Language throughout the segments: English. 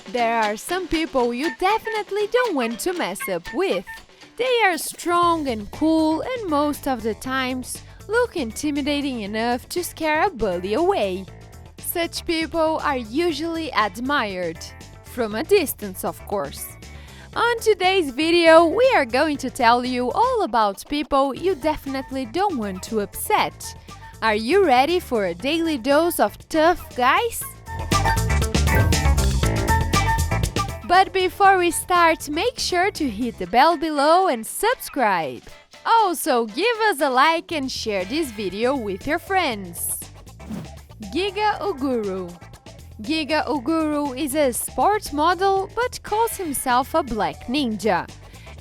There are some people you definitely don't want to mess up with. They are strong and cool and most of the times look intimidating enough to scare a bully away. Such people are usually admired, from a distance of course. On today's video, we are going to tell you all about people you definitely don't want to upset. Are you ready for a daily dose of tough guys? But before we start, make sure to hit the bell below and subscribe. Also, give us a like and share this video with your friends. Giga Uguru. Giga Uguru is a sports model but calls himself a black ninja.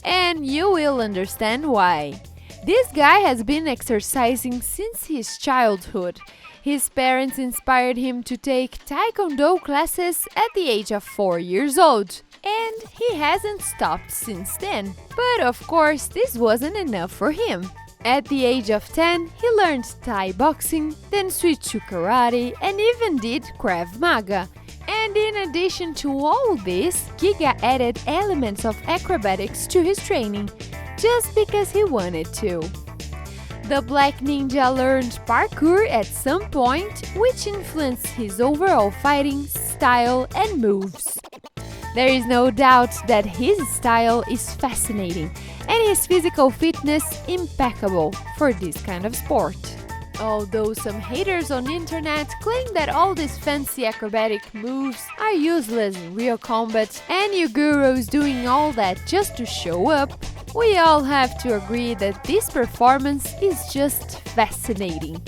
And you will understand why. This guy has been exercising since his childhood. His parents inspired him to take Taekwondo classes at the age of 4 years old, and he hasn't stopped since then. But of course, this wasn't enough for him. At the age of 10, he learned Thai boxing, then switched to karate and even did Krav Maga. And in addition to all this, Giga added elements of acrobatics to his training, just because he wanted to. The Black Ninja learned parkour at some point, which influenced his overall fighting style and moves. There is no doubt that his style is fascinating and his physical fitness impeccable for this kind of sport. Although some haters on the internet claim that all these fancy acrobatic moves are useless in real combat and Uguru is doing all that just to show up, we all have to agree that this performance is just fascinating.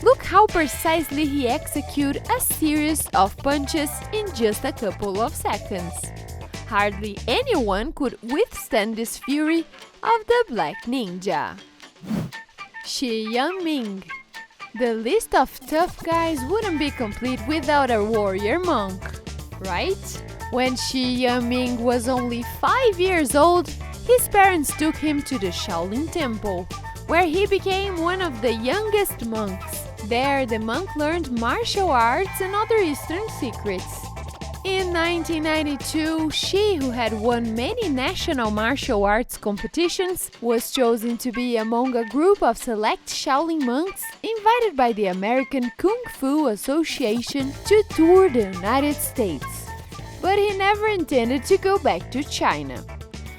Look how precisely he executes a series of punches in just a couple of seconds. Hardly anyone could withstand this fury of the Black Ninja. Shi Yangming. The list of tough guys wouldn't be complete without a warrior monk, right? When Shi Yangming was only 5 years old, his parents took him to the Shaolin Temple, where he became one of the youngest monks. There, the monk learned martial arts and other Eastern secrets. In 1992, Shi, who had won many national martial arts competitions, was chosen to be among a group of select Shaolin monks invited by the American Kung Fu Association to tour the United States. But he never intended to go back to China.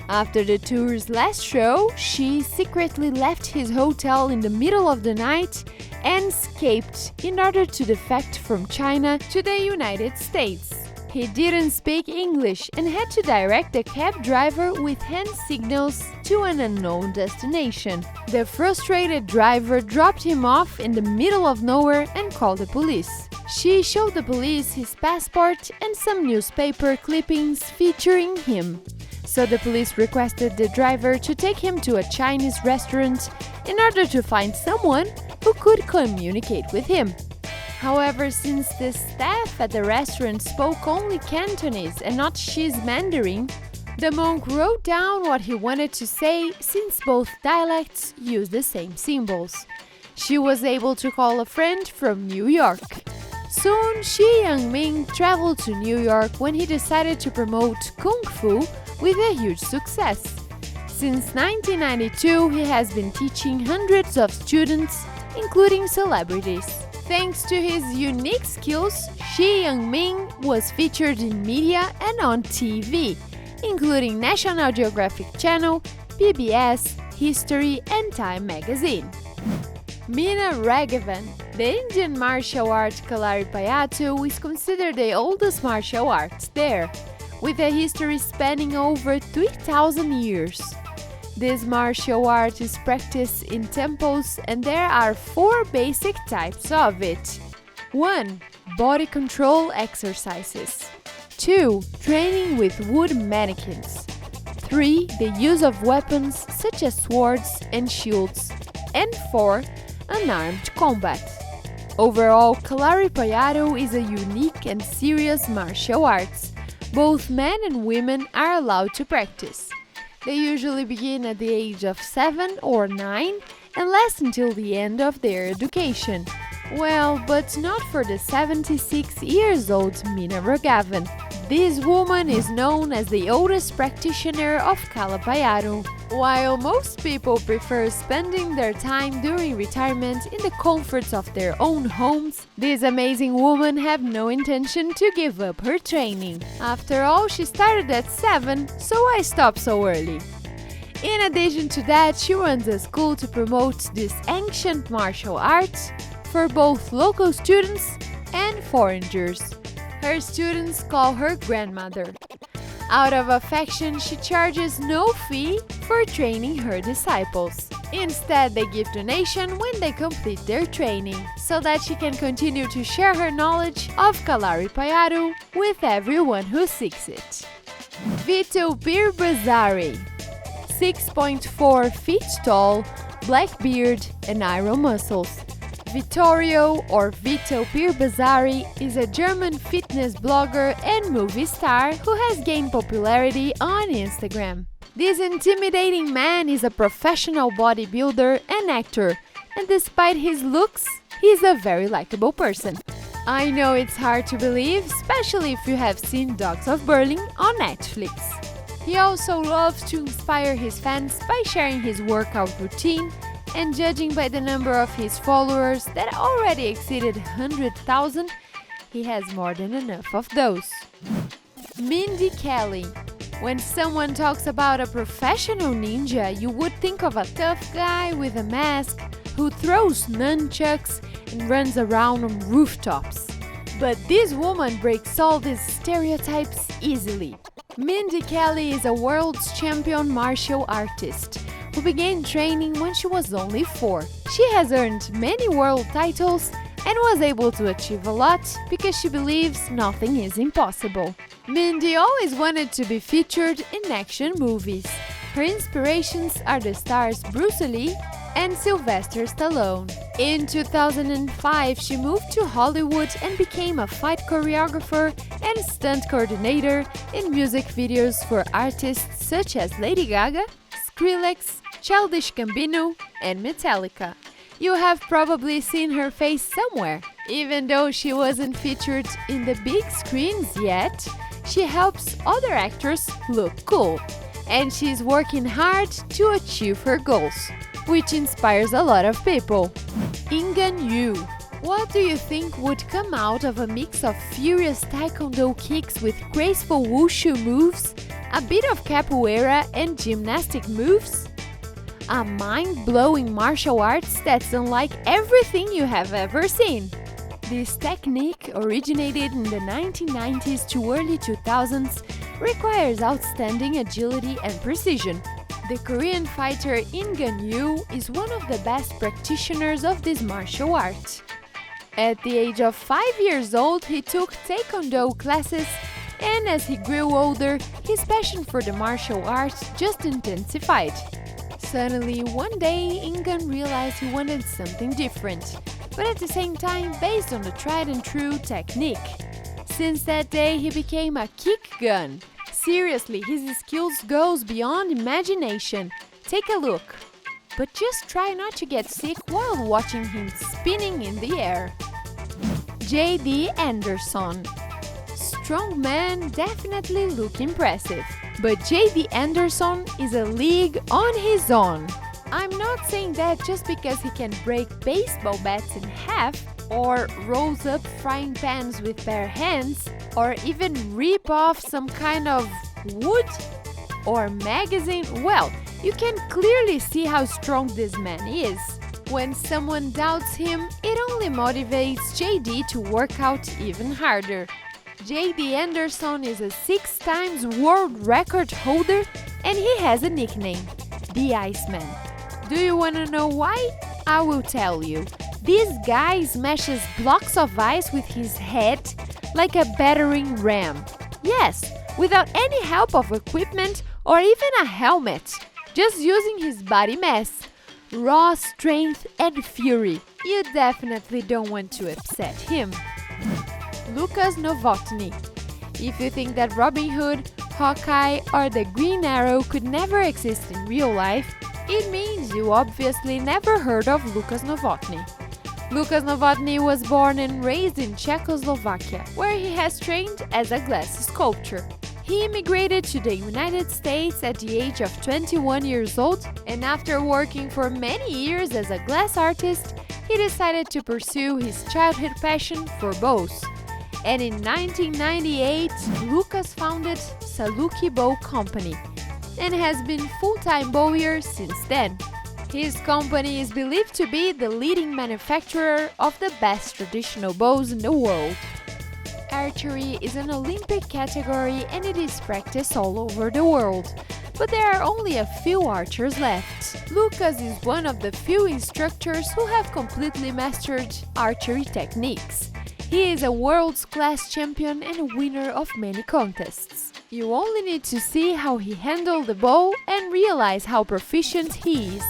After the tour's last show, Shi secretly left his hotel in the middle of the night and escaped in order to defect from China to the United States. He didn't speak English and had to direct the cab driver with hand signals to an unknown destination. The frustrated driver dropped him off in the middle of nowhere and called the police. Shi showed the police his passport and some newspaper clippings featuring him. So the police requested the driver to take him to a Chinese restaurant in order to find someone who could communicate with him. However, since the staff at the restaurant spoke only Cantonese and not Shi's Mandarin, the monk wrote down what he wanted to say since both dialects use the same symbols. Shi was able to call a friend from New York. Soon, Shi Yangming traveled to New York when he decided to promote Kung Fu with a huge success. Since 1992, he has been teaching hundreds of students, including celebrities. Thanks to his unique skills, Shi Yangming was featured in media and on TV, including National Geographic Channel, PBS, History and Time magazine. Meena Raghavan. The Indian martial art Kalaripayattu is considered the oldest martial art there, with a history spanning over 3,000 years. This martial art is practiced in temples and there are 4 basic types of it. 1. Body control exercises. 2. Training with wood mannequins. 3. The use of weapons such as swords and shields. And 4. Unarmed combat. Overall, Kalaripayattu is a unique and serious martial arts. Both men and women are allowed to practice. They usually begin at the age of 7 or 9 and last until the end of their education. Well, but not for the 76 years old Meena Raghavan. This woman is known as the oldest practitioner of Calapayaro. While most people prefer spending their time during retirement in the comforts of their own homes, this amazing woman had no intention to give up her training. After all, she started at 7, so I stopped so early. In addition to that, she runs a school to promote this ancient martial arts for both local students and foreigners. Her students call her grandmother. Out of affection, she charges no fee for training her disciples. Instead, they give donation when they complete their training, so that she can continue to share her knowledge of Kalaripayattu with everyone who seeks it. Vito Birbazari, 6.4 feet tall, black beard and iron muscles. Vittorio or Vito Birbazari is a German fitness blogger and movie star who has gained popularity on Instagram. This intimidating man is a professional bodybuilder and actor, and despite his looks, he's a very likable person. I know it's hard to believe, especially if you have seen Dogs of Berlin on Netflix. He also loves to inspire his fans by sharing his workout routine, and judging by the number of his followers that already exceeded 100,000, he has more than enough of those. Mindy Kelly. When someone talks about a professional ninja, you would think of a tough guy with a mask who throws nunchucks and runs around on rooftops. But this woman breaks all these stereotypes easily. Mindy Kelly is a world champion martial artist who began training when she was only 4. She has earned many world titles and was able to achieve a lot because she believes nothing is impossible. Mindy always wanted to be featured in action movies. Her inspirations are the stars Bruce Lee and Sylvester Stallone. In 2005, she moved to Hollywood and became a fight choreographer and stunt coordinator in music videos for artists such as Lady Gaga, Skrillex, Childish Gambino, and Metallica. You have probably seen her face somewhere. Even though she wasn't featured in the big screens yet, she helps other actors look cool. And she's working hard to achieve her goals, which inspires a lot of people. Ingan Yu. What do you think would come out of a mix of furious taekwondo kicks with graceful wushu moves, a bit of capoeira and gymnastic moves? A mind-blowing martial arts that's unlike everything you have ever seen. This technique originated in the 1990s to early 2000s, requires outstanding agility and precision. The Korean fighter Ingan Yu is one of the best practitioners of this martial art. At the age of 5 years old, he took taekwondo classes, and as he grew older, his passion for the martial art just intensified. Suddenly, one day, Ingan realized he wanted something different, but at the same time based on the tried and true technique. Since that day, he became a kick gun. Seriously, his skills goes beyond imagination. Take a look. But just try not to get sick while watching him spinning in the air. J.D. Anderson. Strong man definitely look impressive, but J.D. Anderson is a league on his own. I'm not saying that just because he can break baseball bats in half, or rolls up frying pans with bare hands, or even rip off some kind of wood or magazine. Well, you can clearly see how strong this man is. When someone doubts him, it only motivates JD to work out even harder. JD Anderson is a 6 times world record holder and he has a nickname, the Iceman. Do you want to know why? I will tell you. This guy smashes blocks of ice with his head like a battering ram. Yes, without any help of equipment or even a helmet. Just using his body mass, raw strength and fury. You definitely don't want to upset him. Lucas Novotny. If you think that Robin Hood, Hawkeye or the Green Arrow could never exist in real life, it means you obviously never heard of Lucas Novotny. Lucas Novotny was born and raised in Czechoslovakia, where he has trained as a glass sculptor. He immigrated to the United States at the age of 21 years old, and after working for many years as a glass artist, he decided to pursue his childhood passion for bows. And in 1998, Lucas founded Saluki Bow Company and has been full-time bowyer since then. His company is believed to be the leading manufacturer of the best traditional bows in the world. Archery is an Olympic category and it is practiced all over the world, but there are only a few archers left. Lucas is one of the few instructors who have completely mastered archery techniques. He is a world's class champion and a winner of many contests. You only need to see how he handled the bow and realize how proficient he is.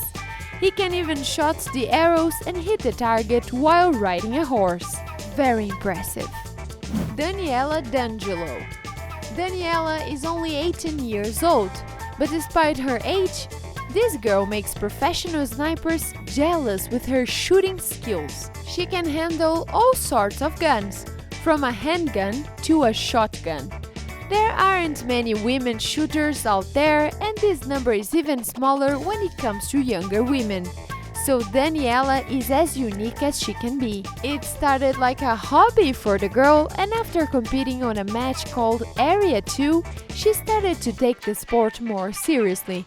He can even shot the arrows and hit the target while riding a horse. Very impressive. Daniela D'Angelo. Daniela is only 18 years old, but despite her age, this girl makes professional snipers jealous with her shooting skills. She can handle all sorts of guns, from a handgun to a shotgun. There aren't many women shooters out there, and this number is even smaller when it comes to younger women. So Daniela is as unique as she can be. It started like a hobby for the girl, and after competing on a match called Area 2, she started to take the sport more seriously.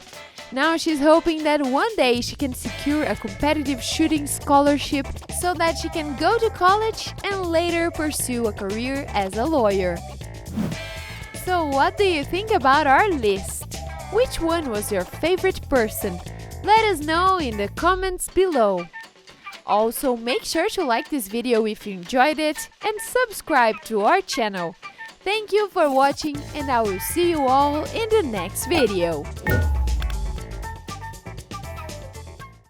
Now she's hoping that one day she can secure a competitive shooting scholarship so that she can go to college and later pursue a career as a lawyer. So what do you think about our list? Which one was your favorite person? Let us know in the comments below. Also, make sure to like this video if you enjoyed it and subscribe to our channel. Thank you for watching and I will see you all in the next video.